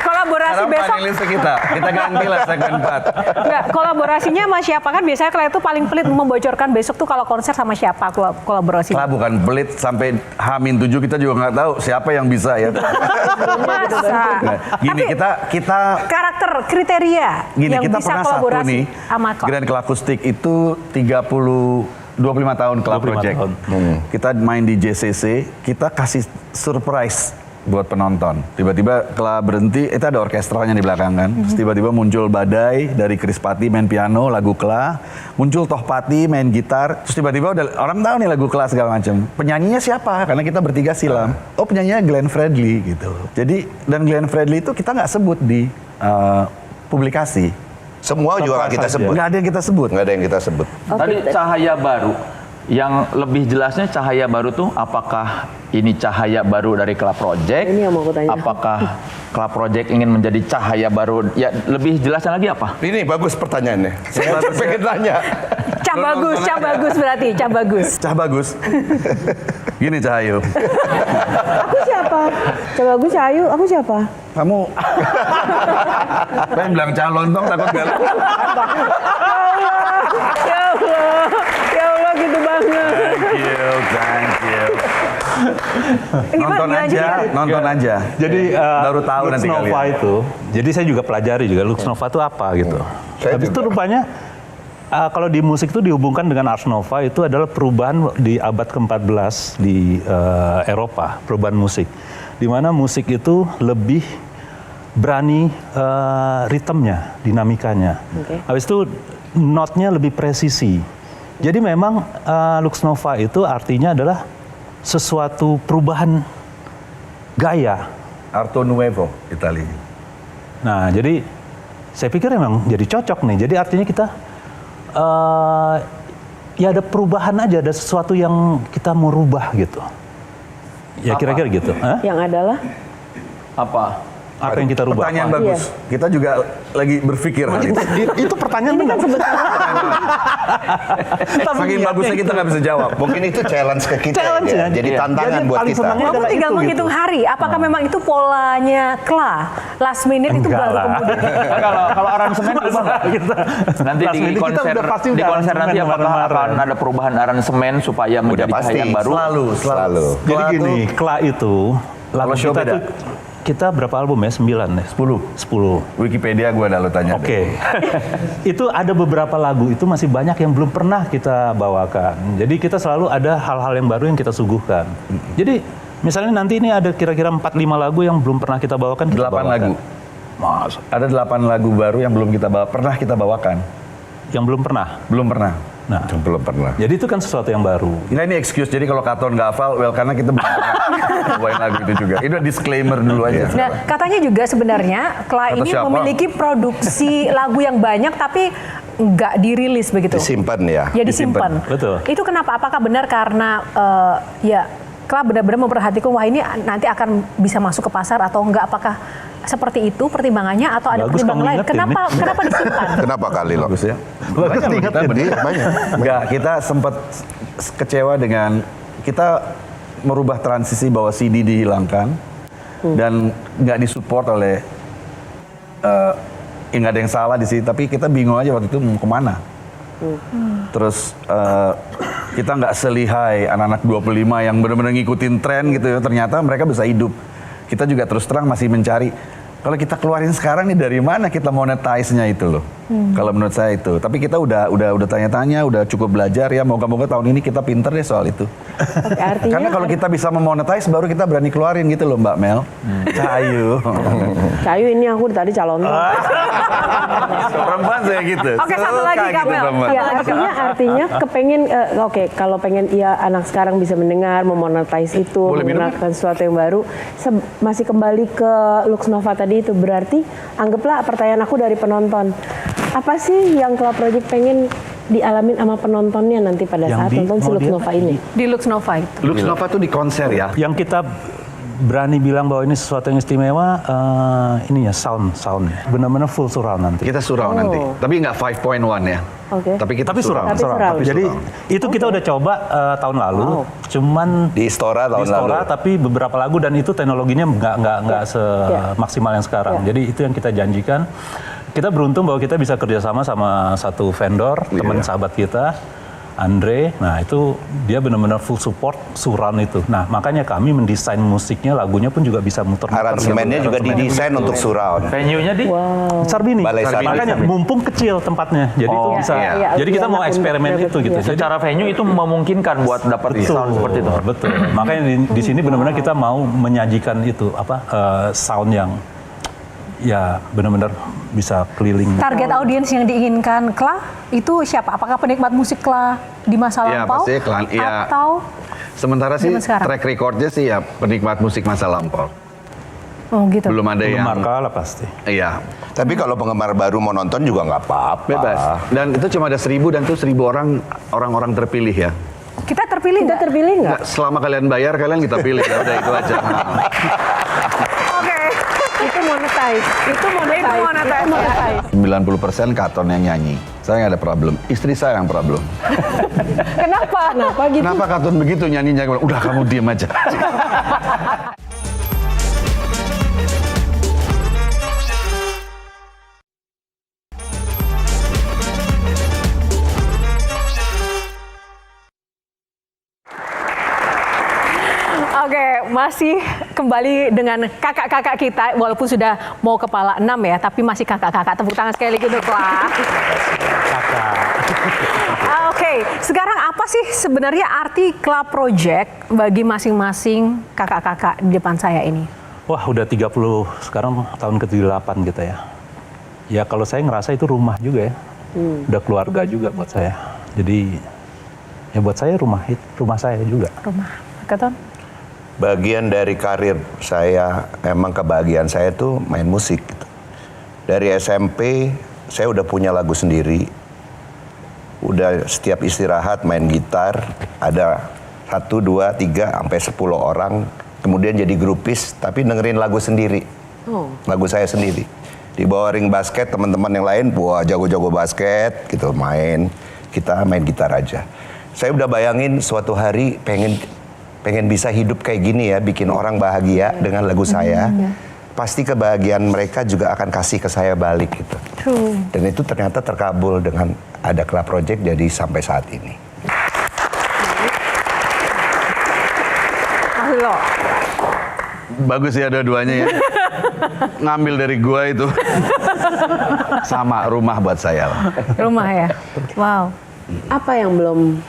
G: Kolaborasi
D: Sekarang
G: besok
D: panelis kita ganti lah segmen 4.
G: enggak, kolaborasinya sama siapa kan biasanya kalau itu paling pelit membocorkan besok tuh kalau konser sama siapa kolaborasi.
D: Lah bukan pelit sampai H-7 kita juga nggak tahu siapa yang bisa ya.
G: Masa?
D: Nah, gini
G: Tapi
D: kita
G: karakter kriteria
D: gini
G: yang
D: kita
G: bisa
D: pernah satu
G: kolaborasi
D: nih
G: sama
D: Grand Akustik itu 25 tahun Club
E: 25
D: Project.
E: tahun.
D: Kita main di JCC, kita kasih surprise buat penonton. Tiba-tiba Club berhenti, itu ada orkestranya di belakang kan. Terus tiba-tiba muncul Badai dari Krispati main piano, lagu Kla. Muncul Tohpati main gitar. Terus tiba-tiba udah orang tahu nih lagu Kla segala macam. Penyanyinya siapa? Karena kita bertiga silam. Oh penyanyinya Glenn Fredly gitu. Jadi dan Glenn Fredly itu kita nggak sebut di publikasi.
F: Semua juga nggak kita sebut.
D: Nggak ada yang kita sebut.
F: Nggak ada yang kita sebut.
B: Tadi cahaya baru. Yang lebih jelasnya cahaya baru tuh apakah ini cahaya baru dari Club Project?
C: Ini yang mau aku tanya.
B: Apakah Club Project ingin menjadi cahaya baru? Ya lebih jelasnya lagi apa?
F: Ini bagus pertanyaannya. Saya pengen tanya.
G: Cah bagus berarti, cah bagus.
D: Cah bagus. Gini Cahayu.
C: Aku siapa? Coba gue Cahayu, aku siapa?
D: Kamu pengen bilang calon dong takut gak?
C: Ya Allah gitu banget.
D: Thank you. Nonton
G: Gimana,
D: aja, nonton aja.
E: Jadi
D: baru tahu
E: Lux
D: nanti
E: Nova
D: kalian.
E: itu, jadi saya juga pelajari juga Lux Nova itu apa gitu.
F: Saya
E: Habis itu
F: juga.
E: rupanya kalau di musik itu dihubungkan dengan Ars Nova itu adalah perubahan di abad ke-14 di Eropa, perubahan musik. Di mana musik itu lebih berani ritmenya, dinamikanya.
C: Oke.
E: Habis itu notnya lebih presisi. Jadi memang Lux Nova itu artinya adalah sesuatu perubahan gaya.
D: Arto Nuevo, Itali.
E: Nah, jadi saya pikir memang jadi cocok nih. Jadi artinya kita ya ada perubahan aja, ada sesuatu yang kita mau rubah gitu. Ya kira-kira gitu. Hah?
C: Yang adalah
B: Apa?
E: Apa yang kita rubah?
D: Pertanyaan
E: Apa?
D: bagus. Kita juga lagi berpikir hal itu.
E: Itu pertanyaan benar.
D: Saking bagusnya kita nggak bisa jawab.
F: Mungkin itu challenge ke kita.
E: Challenge
F: ya.
E: ya.
F: Jadi tantangan
E: Jadi
F: buat
E: paling
F: kita.
E: senangnya
G: Kamu
E: adalah
G: tinggal
E: itu,
G: menghitung
E: gitu.
G: hari. Apakah memang itu polanya Kla? Last minute itu
E: Enggak
G: baru
E: lah.
G: kemudian.
B: Kalau aransemen gimana? Nanti
E: Last
B: di
E: minute kita
B: konser
E: udah pasti
B: di
E: udah
B: konser nanti
E: aransemen
B: apakah
E: kemarin-kemarin.
B: akan ada perubahan aransemen supaya menjadi
F: pasti.
B: yang baru?
F: Selalu.
E: Jadi gini, Kla itu lagu
D: Kalau show
E: kita
D: beda?
E: tuh kita berapa album ya? 9 ya? 10.
D: Wikipedia gue lo tanya.
E: Oke. Itu ada beberapa lagu itu masih banyak yang belum pernah kita bawakan. Jadi kita selalu ada hal-hal yang baru yang kita suguhkan. Jadi misalnya nanti ini ada kira-kira 4-5 lagu yang belum pernah kita bawakan.
D: 8
E: Kita bawakan.
D: lagu.
E: Mas,
D: Ada 8 lagu baru yang belum pernah kita bawakan.
E: yang belum pernah.
D: Belum pernah.
E: Nah,
F: Belum pernah.
E: jadi itu kan sesuatu yang baru.
D: Nggak, ini excuse. Jadi kalau Katon nggak hafal, well karena kita belum pernah bawain lagu itu juga. Itu disclaimer dulu aja.
G: Nah, katanya juga sebenarnya Kla
D: Kata
G: ini
D: siapa?
G: memiliki produksi lagu yang banyak tapi nggak dirilis begitu.
F: Disimpan ya.
G: Ya disimpan.
E: Betul.
G: Itu kenapa? Apakah benar karena ya Kla benar-benar memperhatikan wah ini nanti akan bisa masuk ke pasar atau enggak? Apakah seperti itu pertimbangannya atau ada
E: Bagus
G: pertimbangan
E: kamu
G: lain?
E: ingetin
G: Kenapa disimpan?
F: Kenapa kali lo?
D: Bagus ya.
E: Bagus
D: Banyak
E: ingat
D: kita
E: ini.
D: bener.
F: Banyak.
D: Enggak, kita sempat kecewa dengan kita merubah transisi bahwa CD dihilangkan dan nggak disupport oleh nggak ada yang salah di sini, tapi kita bingung aja waktu itu mau kemana. Terus kita nggak selihai anak-anak 25 yang benar-benar ngikutin tren gitu ya. Ternyata mereka bisa hidup. Kita juga terus terang masih mencari. Kalau kita keluarin sekarang nih dari mana kita monetize-nya itu loh. Kalau menurut saya itu. Tapi kita udah tanya-tanya, udah cukup belajar ya. Moga-moga tahun ini kita pinter deh soal itu.
C: Oke, artinya
D: Karena kalau kita bisa memonetize baru kita berani keluarin gitu loh Mbak Mel. Cahayu.
C: Cahayu ini aku tadi calon.
D: Perempuan saya gitu.
G: Oke, satu
D: Suka
G: lagi, Kak
D: gitu
G: Mel.
D: perempuan.
C: Ya, artinya kepengen kalau pengen ya anak sekarang bisa mendengar, memonetize itu,
D: Boleh minum?
C: menggunakan sesuatu yang baru, masih kembali ke Lux Nova tadi itu berarti anggaplah pertanyaan aku dari penonton. Apa sih yang Kla Project pengen dialamin sama penontonnya nanti pada
E: Yang
C: saat nonton si
E: mau
C: Lux
E: dia-
C: Nova ini?
G: Di Lux Nova itu.
D: Lux Nova tuh di konser ya.
E: Yang kita berani bilang bahwa ini sesuatu yang istimewa, ini ya soundnya. Benar-benar full surround nanti.
D: Kita surround nanti. Tapi nggak 5.1 ya.
C: Oke.
D: Tapi kita
E: Tapi surround.
C: Tapi surround.
E: Jadi itu kita udah coba tahun lalu, cuman
F: Di Istora tahun
E: di Istora,
F: lalu.
E: tapi beberapa lagu dan itu teknologinya nggak semaksimal yang sekarang.
C: Ya.
E: Jadi itu yang kita janjikan. Kita beruntung bahwa kita bisa kerjasama sama satu vendor, teman sahabat kita, Andre. Nah itu dia benar-benar full support surround itu. Nah makanya kami mendesain musiknya, lagunya pun juga bisa muter-muter.
F: Aransemennya juga didesain untuk surround.
B: Venue-nya di
E: Sarbini.
F: Balai Sarbini.
E: Makanya mumpung kecil tempatnya, jadi itu bisa.
C: iya.
E: Jadi kita mau
C: Iya,
E: eksperimen
C: iya,
E: itu gitu.
C: iya.
E: Jadi
B: secara venue itu memungkinkan buat dapat sound seperti itu.
E: Betul. Makanya di sini benar-benar kita mau menyajikan itu sound yang ya benar-benar bisa keliling.
G: Target audiens yang diinginkan Kla itu siapa? Apakah penikmat musik Kla di masa
D: Iya,
G: lampau?
D: pasti Kla, iya.
G: Atau
D: Sementara sih
G: Zaman sekarang.
D: track recordnya sih ya penikmat musik masa lampau.
G: oh gitu.
D: Belum ada yang.
E: Penggemar kalah pasti.
D: Iya,
F: Tapi kalau penggemar baru mau nonton juga nggak apa-apa.
D: bebas. Dan itu cuma ada 1.000 dan itu 1.000 orang terpilih ya.
G: Kita terpilih
C: Kita
G: nggak?
C: terpilih nggak?
D: Nggak, selama kalian bayar kalian kita pilih ya udah itu aja.
G: Oke.
C: Itu monetize. Itu monetize.
G: Itu monetize.
C: Itu monetize.
D: 90% Katon yang nyanyi. Saya nggak ada problem. Istri saya yang problem.
G: Kenapa?
C: Kenapa gitu?
D: Kenapa Katon begitu nyanyinya? Udah kamu diem aja.
G: Oke, masih kembali dengan kakak-kakak kita, walaupun sudah mau kepala 6 ya, tapi masih kakak-kakak. Tepuk tangan sekali lagi untuk Kla. Oke, sekarang apa sih sebenarnya arti Kla Project bagi masing-masing kakak-kakak di depan saya ini?
E: Wah udah 30 sekarang tahun ke-8 gitu ya. Ya kalau saya ngerasa itu rumah juga ya. Udah keluarga juga buat saya. Jadi ya buat saya rumah saya juga.
G: Rumah, Katon?
F: Bagian dari karir saya, emang kebahagiaan saya tuh main musik. Gitu. Dari SMP, saya udah punya lagu sendiri. Udah setiap istirahat main gitar, ada 1, 2, 3, sampai 10 orang. Kemudian jadi grupis, tapi dengerin lagu sendiri. Lagu saya sendiri. Di bawah ring basket teman-teman yang lain, wah jago-jago basket gitu main. Kita main gitar aja. Saya udah bayangin suatu hari pengen bisa hidup kayak gini ya, bikin orang bahagia dengan lagu saya. Pasti kebahagiaan mereka juga akan kasih ke saya balik gitu.
G: True.
F: Dan itu ternyata terkabul dengan ada Club Project jadi sampai saat ini.
C: Halo.
D: Bagus ya dua-duanya ya. Ngambil dari gua itu. Sama rumah buat saya lah.
G: Rumah ya. Wow.
C: Apa yang belum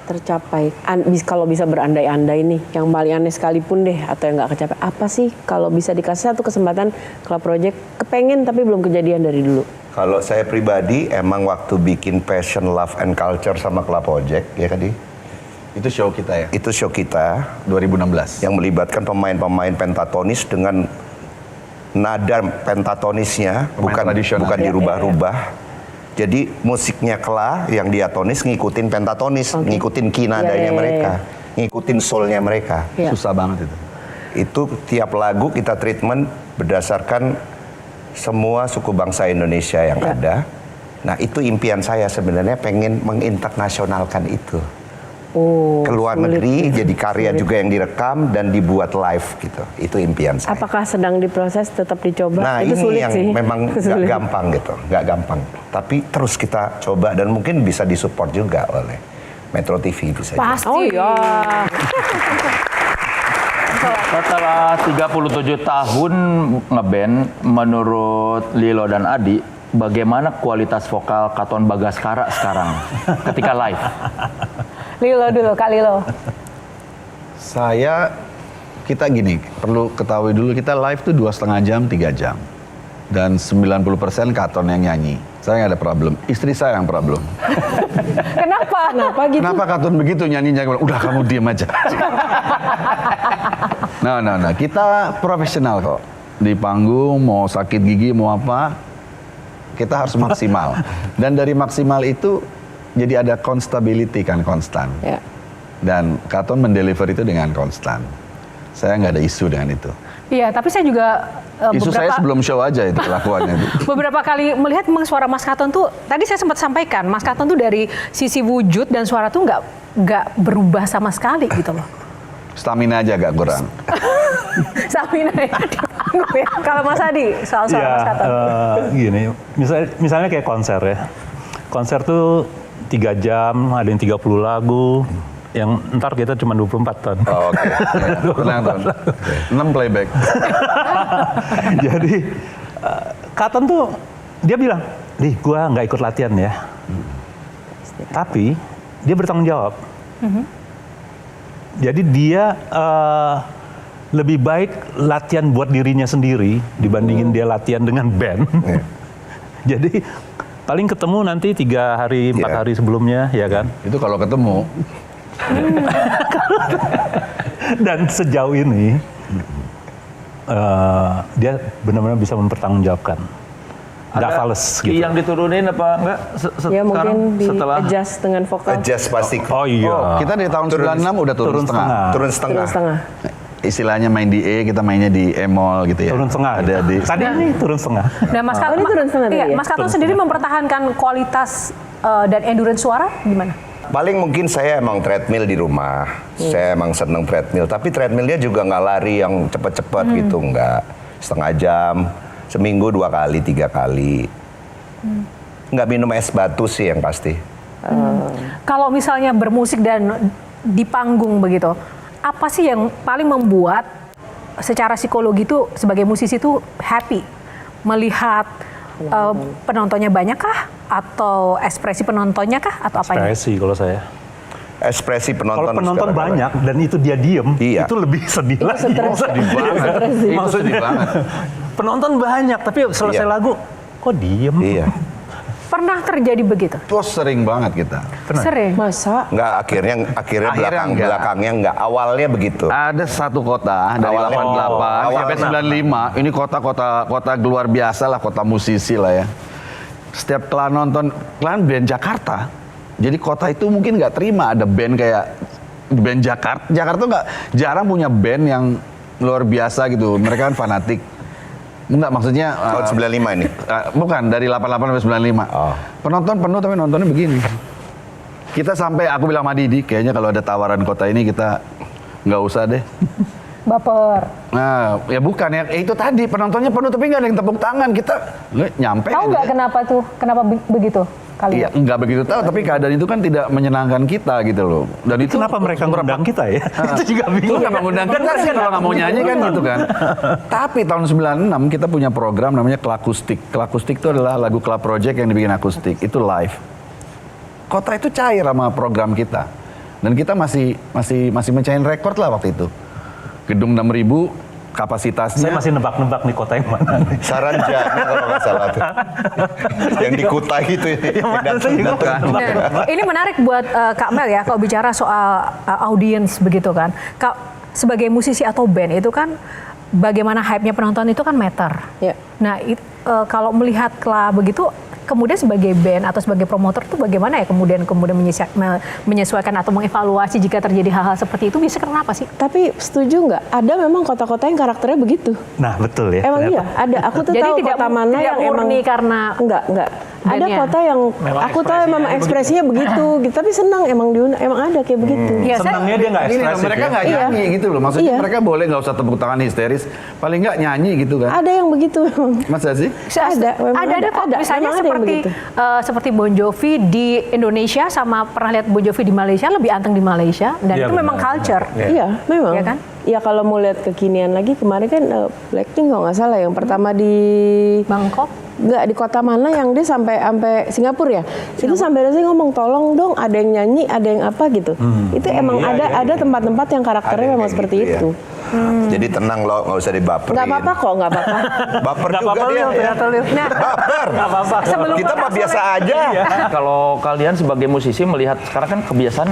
C: tercapai? Kalau bisa berandai-andai nih, yang paling aneh sekalipun deh, atau yang nggak kecapai. Apa sih kalau bisa dikasih satu kesempatan Club Project, kepengen tapi belum kejadian dari dulu?
F: Kalau saya pribadi emang waktu bikin Passion, Love and Culture sama Club Project ya kan
D: Itu show kita ya.
F: itu show kita
D: 2016.
F: yang melibatkan pemain-pemain pentatonis dengan nada pentatonisnya
D: Pemain tradisional.
F: bukan dirubah-rubah. Jadi musiknya Kla yang diatonis ngikutin pentatonis, ngikutin key nadanya mereka, ngikutin soulnya mereka.
C: Iya.
D: Susah banget itu.
F: Itu tiap lagu kita treatment berdasarkan semua suku bangsa Indonesia yang ada. Nah itu impian saya sebenarnya, pengen menginternasionalkan itu. Ke luar negeri, jadi karya juga yang direkam dan dibuat live gitu. Itu impian saya.
C: Apakah sedang diproses, tetap dicoba?
F: Nah
C: Itu
F: ini
C: sulit
F: yang
C: sih.
F: memang gak
C: Sulit.
F: gampang gitu, gak gampang. Tapi terus kita coba dan mungkin bisa disupport juga oleh Metro TV bisa.
G: Pasti.
C: Oh iya.
B: Setelah 37 tahun ngeband, menurut Lilo dan Adi, bagaimana kualitas vokal Katon Bagaskara sekarang ketika live?
G: Lilo dulu, Kak Lilo.
D: Kita gini, perlu ketahui dulu kita live tuh 2,5 jam, 3 jam. Dan 90% Katon yang nyanyi. Saya nggak ada problem. Istri saya yang problem.
G: Kenapa?
C: Kenapa gitu?
D: Kenapa Katon begitu nyanyinya? Udah kamu diem aja. Nah, kita profesional kok. Di panggung, mau sakit gigi, mau apa, kita harus maksimal. Dan dari maksimal itu, jadi ada constability kan, konstan.
C: Ya.
D: Dan Katon mendeliver itu dengan konstan. Saya nggak ada isu dengan itu.
G: Iya, tapi saya juga
D: Isu saya sebelum show aja itu kelakuannya itu.
G: beberapa kali melihat memang suara Mas Katon tuh, tadi saya sempat sampaikan, Mas Katon tuh dari sisi wujud dan suara tuh nggak berubah sama sekali gitu loh.
D: Stamina aja agak kurang.
G: Stamina ya. Kalau Mas Adi, soal suara Mas Katon.
E: Gini, misalnya kayak konser ya. Konser tuh 3 jam, ada yang 30 lagu, yang ntar kita cuma 24 ton.
D: Oh, oke. Tenang, Ton. 6 playback.
E: Jadi Katon tuh dia bilang, gua nggak ikut latihan ya. Tapi dia bertanggung jawab. Jadi dia lebih baik latihan buat dirinya sendiri dibandingin dia latihan dengan band. Jadi paling ketemu nanti 3 hari, 4 hari sebelumnya, ya kan?
D: Itu kalau ketemu.
E: Dan sejauh ini dia benar-benar bisa mempertanggungjawabkan. Nggak fales gitu.
B: Yang diturunin apa enggak
C: Ya
B: sekarang
C: mungkin di
B: setelah
C: adjust dengan vokal.
F: Adjust pasti.
E: Oh iya.
D: Kita dari tahun 96 udah turun setengah.
F: Turun setengah.
C: Turun setengah.
D: Istilahnya main di E, kita mainnya di E-moll gitu ya.
E: Turun setengah.
D: Ada di
E: Tadi ini turun setengah.
G: Nah, Mas Katon,
C: ini turun setengah tadi ya?
G: Mas Katon sendiri mempertahankan kualitas dan endurance suara gimana?
F: Paling mungkin saya emang treadmill di rumah. Saya emang seneng treadmill. Tapi treadmillnya juga nggak lari yang cepet-cepet gitu. Nggak. Setengah jam. Seminggu 2 kali, 3 kali. Nggak minum es batu sih yang pasti.
G: Kalau misalnya bermusik dan di panggung begitu, apa sih yang paling membuat secara psikologi itu sebagai musisi itu happy? Melihat penontonnya banyak kah? Atau ekspresi penontonnya kah? Atau apa ini?
E: Ekspresi kalau saya.
F: Ekspresi penonton.
E: Kalau penonton
F: sekarang
E: banyak dan itu dia diem,
F: Iya.
E: itu lebih sedih lagi.
D: sedih banget. Itu sedih banget.
E: Penonton banyak, tapi selesai
F: Iya.
E: lagu, kok diem?
F: Iya.
G: Pernah terjadi begitu?
D: Terus sering banget kita.
G: Sering.
C: Masa?
F: Nggak, akhirnya
D: Akhirnya
F: belakangnya nggak. Awalnya begitu.
D: Ada satu kota dari
F: Awalnya.
D: 88 sampai 95. Ini kota luar biasa lah, kota musisi lah ya. Setiap kalian nonton, kalian band Jakarta. Jadi kota itu mungkin nggak terima ada band kayak band Jakarta. Jakarta nggak jarang punya band yang luar biasa gitu. Mereka kan fanatik. Enggak, maksudnya
F: Tahun 95 ini.
D: bukan dari 88 sampai 95. Penonton penuh tapi nontonnya begini. Kita sampai aku bilang sama Didi, kayaknya kalau ada tawaran kota ini kita nggak usah deh.
G: Baper.
D: Nah, ya bukan ya, itu tadi penontonnya penuh tapi nggak ada yang tepuk tangan, kita nyampe.
G: Tahu nggak kenapa tuh? Kenapa begitu?
D: Iya, nggak begitu tahu, tapi keadaan itu kan tidak menyenangkan kita gitu loh. Dan itu
E: Kenapa mereka ngundang kita ya? Itu juga bingung.
D: Lu nggak mengundang kita kan kalau nggak mau nyanyi kan gitu kan. Tapi tahun 96 kita punya program namanya Klakustik. Klakustik itu adalah lagu Club Project yang dibikin akustik, itu live. Kota itu cair sama program kita. Dan kita masih mencahin rekor lah waktu itu. Gedung 6.000 kapasitasnya.
E: Saya masih nebak-nebak nih kota yang mana.
F: Saranjana kalau nggak salah tuh. Yang di Kutai itu yang datang.
G: Nah, ini menarik buat Kak Mel ya, kalau bicara soal audiens begitu kan. Kak, sebagai musisi atau band itu kan bagaimana hype-nya penonton itu kan meter.
C: Ya.
G: Nah, kalau melihat begitu, kemudian sebagai band atau sebagai promotor itu bagaimana ya kemudian menyesuaikan atau mengevaluasi jika terjadi hal-hal seperti itu, bisa kenapa sih?
C: Tapi setuju nggak? Ada memang kota-kota yang karakternya begitu.
E: Nah, betul ya.
C: Emang
E: ternyata.
C: iya, ada. Aku tuh
G: Jadi
C: tahu
G: tidak
C: kota mana
G: tidak
C: yang emang
G: murni karena
C: enggak. Ada
G: bandnya.
C: kota yang aku tahu emang ekspresinya begitu, gitu. Tapi senang emang ada kayak begitu.
G: Ya, saya-
E: Senangnya dia nggak
D: Ini
E: ekspresif
D: mereka
E: ya.
D: nggak
C: Iya.
D: nyanyi gitu loh. Maksudnya
C: Iya.
D: mereka boleh nggak usah tepuk tangan histeris, paling nggak nyanyi gitu kan.
C: Ada yang begitu memang.
D: Masa sih?
C: Ada, memang
G: ada kok.
C: ada.
G: Misalnya
C: Memang ada yang
G: seperti
C: begitu.
G: seperti Bon Jovi di Indonesia sama pernah lihat Bon Jovi di Malaysia, lebih anteng di Malaysia, dan
E: Iya,
G: itu memang
E: benar.
G: culture.
C: Iya, memang.
G: Iya kan?
C: Ya kalau mau lihat kekinian lagi, kemarin kan Blackpink kalau nggak salah yang pertama di
G: Bangkok.
C: nggak di kota mana yang dia sampai Singapura ya. Itu sampai dia ngomong tolong dong ada yang nyanyi, ada yang apa gitu. Itu emang ada tempat-tempat yang karakternya
F: Ada
C: memang
F: kayak
C: seperti
F: gitu ya.
C: itu.
F: Jadi tenang loh, nggak usah dibaperin.
C: Nggak apa-apa kok, nggak apa-apa.
F: Baper
E: Nggak
F: juga
E: apa-apa,
F: dia.
E: Lil, ternyata, Lil.
C: Nah,
F: Baper.
G: Sebelum
F: Kita mah biasa aja.
B: Kalau kalian sebagai musisi melihat sekarang kan kebiasaan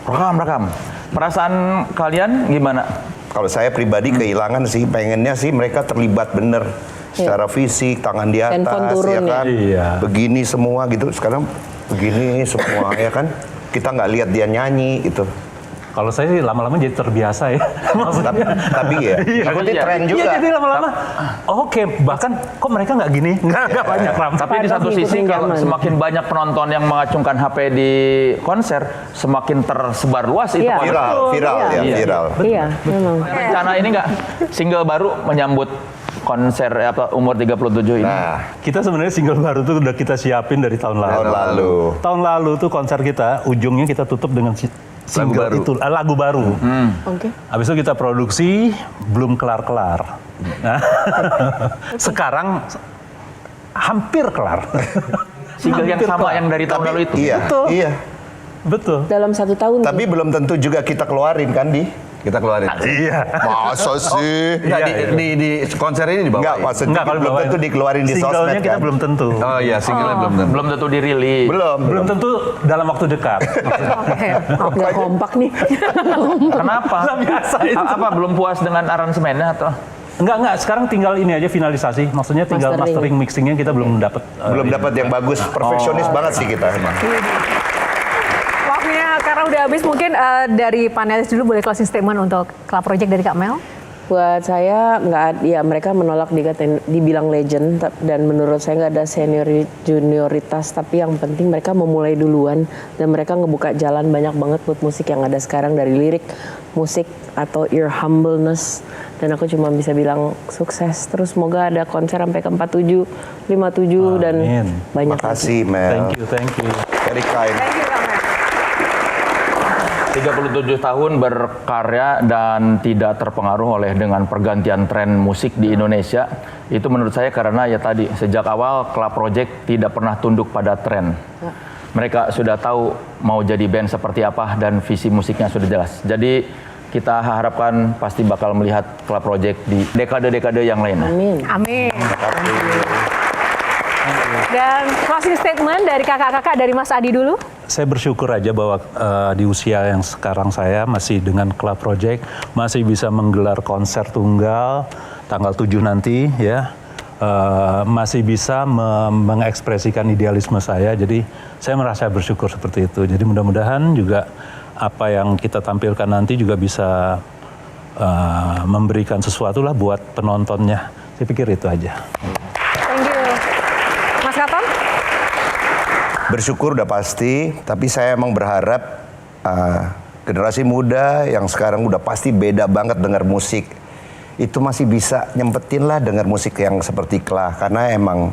B: rekam. Perasaan kalian gimana?
F: Kalau saya pribadi kehilangan sih, pengennya sih mereka terlibat bener. Secara fisik, tangan di atas,
C: Handphone turun
F: ya kan.
E: Iya.
F: Begini semua gitu. Sekarang begini semua ya kan. Kita nggak lihat dia nyanyi gitu.
E: Kalau saya sih lama-lama jadi terbiasa ya. Maksudnya.
F: Tapi ya, ikuti
B: Iya.
F: tren juga.
E: Iya, jadi lama-lama. Oke, bahkan kok mereka nggak gini? Nggak banyak ram.
B: Tapi di
C: Pada
B: satu
C: ngikutin
B: sisi kalau
C: zaman.
B: semakin banyak penonton yang mengacungkan HP di konser, semakin tersebar luas itu
C: Iya.
B: konser.
F: Viral ya,
B: Iya.
F: viral.
C: iya, memang.
B: Rencana ini nggak single baru menyambut konser umur 37 ini?
F: Nah,
E: Kita sebenarnya single baru tuh udah kita siapin dari tahun lalu.
F: tahun lalu.
E: Tahun lalu tuh konser kita ujungnya kita tutup dengan single
D: baru.
E: itu lagu baru.
C: Oke.
E: Habis itu kita produksi belum kelar-kelar. Nah, sekarang hampir kelar.
B: Single yang
E: Hampir
B: sama
E: kelar.
B: yang dari tahun lalu itu?
F: Iya,
E: Betul.
F: iya.
E: Betul.
C: Dalam 1 tahun.
F: Tapi belum tentu juga kita keluarin kan
D: Kita keluarin.
E: Iya.
F: Masa sih?
D: Enggak, di konser ini dibawa.
F: Enggak, maksudnya
E: Enggak, kalau
F: belum
E: dibawain.
F: tentu dikeluarin di
E: Singlenya
F: sosmed
E: kita
F: kan?
E: belum tentu.
D: Oh iya, singlenya belum tentu.
B: Belum tentu dirilis.
E: Belum tentu dalam waktu dekat.
G: Oke.
C: Nggak kompak nih.
B: Kenapa?
E: Nggak biasa itu.
B: Apa belum puas dengan aransemennya atau?
E: Enggak, sekarang tinggal ini aja finalisasi. Maksudnya tinggal
C: Mastering.
E: mastering mixingnya kita belum dapat.
F: Belum dapat yang bagus, perfeksionis banget sih kita emang.
G: Waktunya karena udah habis, mungkin dari panelis dulu boleh closing statement untuk Club Project dari Kak Mel.
C: Buat saya ya mereka menolak dibilang legend dan menurut saya nggak ada junioritas, tapi yang penting mereka memulai duluan dan mereka ngebuka jalan banyak banget buat musik yang ada sekarang, dari lirik, musik atau your humbleness, dan aku cuma bisa bilang sukses terus, semoga ada konser sampai ke 47, 57 dan
E: Amin.
C: banyak
F: Makasih Mel.
E: Thank you.
F: Very kind.
G: Thank you Kak Mel.
B: 37 tahun berkarya dan tidak terpengaruh oleh dengan pergantian tren musik di Indonesia. Itu menurut saya karena ya tadi, sejak awal Club Project tidak pernah tunduk pada tren. Mereka sudah tahu mau jadi band seperti apa dan visi musiknya sudah jelas. Jadi kita harapkan pasti bakal melihat Club Project di dekade-dekade yang lain.
C: Amin.
G: Amin. Dan closing statement dari kakak-kakak, dari Mas Adi dulu.
E: Saya bersyukur aja bahwa di usia yang sekarang saya masih dengan Club Project masih bisa menggelar konser tunggal tanggal 7 nanti ya. Masih bisa mengekspresikan idealisme saya. Jadi saya merasa bersyukur seperti itu. Jadi mudah-mudahan juga apa yang kita tampilkan nanti juga bisa memberikan sesuatu lah buat penontonnya. Saya pikir itu aja.
G: Thank you. Mas Katon?
F: Bersyukur udah pasti, tapi saya emang berharap generasi muda yang sekarang udah pasti beda banget dengar musik. Itu masih bisa nyempetin lah dengar musik yang seperti Klah, karena emang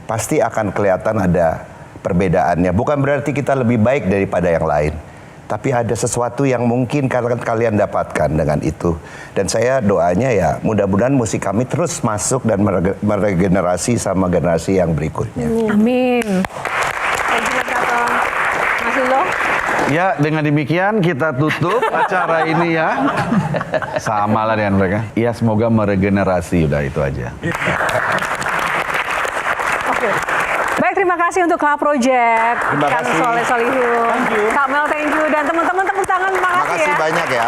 F: pasti akan kelihatan ada perbedaannya. Bukan berarti kita lebih baik daripada yang lain, tapi ada sesuatu yang mungkin kalian dapatkan dengan itu. Dan saya doanya ya mudah-mudahan musik kami terus masuk dan meregenerasi sama generasi yang berikutnya.
G: Amin. Thank you Mas Katon. Mas Lilo?
D: Ya, dengan demikian kita tutup acara ini ya. Sama lah dengan mereka. Ya, semoga meregenerasi, udah itu aja.
G: Oke. Baik, terima kasih untuk Klah Project.
F: Terima
G: Kang
F: kasih.
G: Soleh Solihun. Kak Mel, thank you. Dan teman-teman tepuk tangan, terima kasih
F: Makasih
G: ya.
F: banyak ya.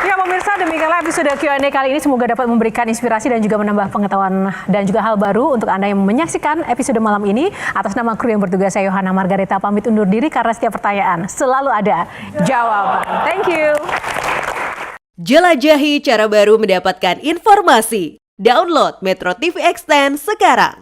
G: Ya pemirsa, demikianlah episode Q&A kali ini. Semoga dapat memberikan inspirasi dan juga menambah pengetahuan dan juga hal baru untuk Anda yang menyaksikan episode malam ini. Atas nama kru yang bertugas, saya Yohana Margareta pamit undur diri karena setiap pertanyaan selalu ada jawaban. Thank you.
I: Jelajahi cara baru mendapatkan informasi. Download Metro TV Extend sekarang.